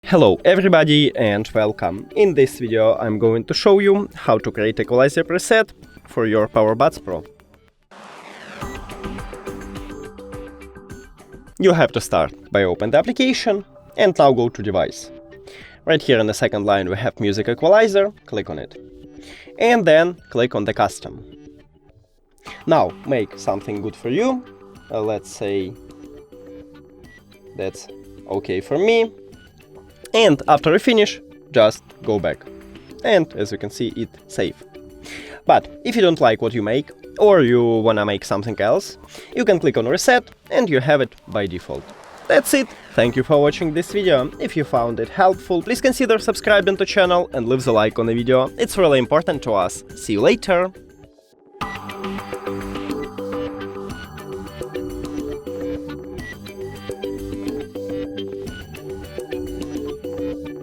Hello everybody and welcome. In this video I'm going to show you how to create Equalizer preset for your PowerBuds Pro. You have to start by open the application and now go to device. Right here in the second line we have Music Equalizer, click on it. And then click on the custom. Now make something good for you. Let's say that's okay for me. And after you finish, just go back. And as you can see, it save. But if you don't like what you make, or you wanna make something else, you can click on reset and you have it by default. That's it. Thank you for watching this video. If you found it helpful, please consider subscribing to the channel and leave the like on the video. It's really important to us. See you later.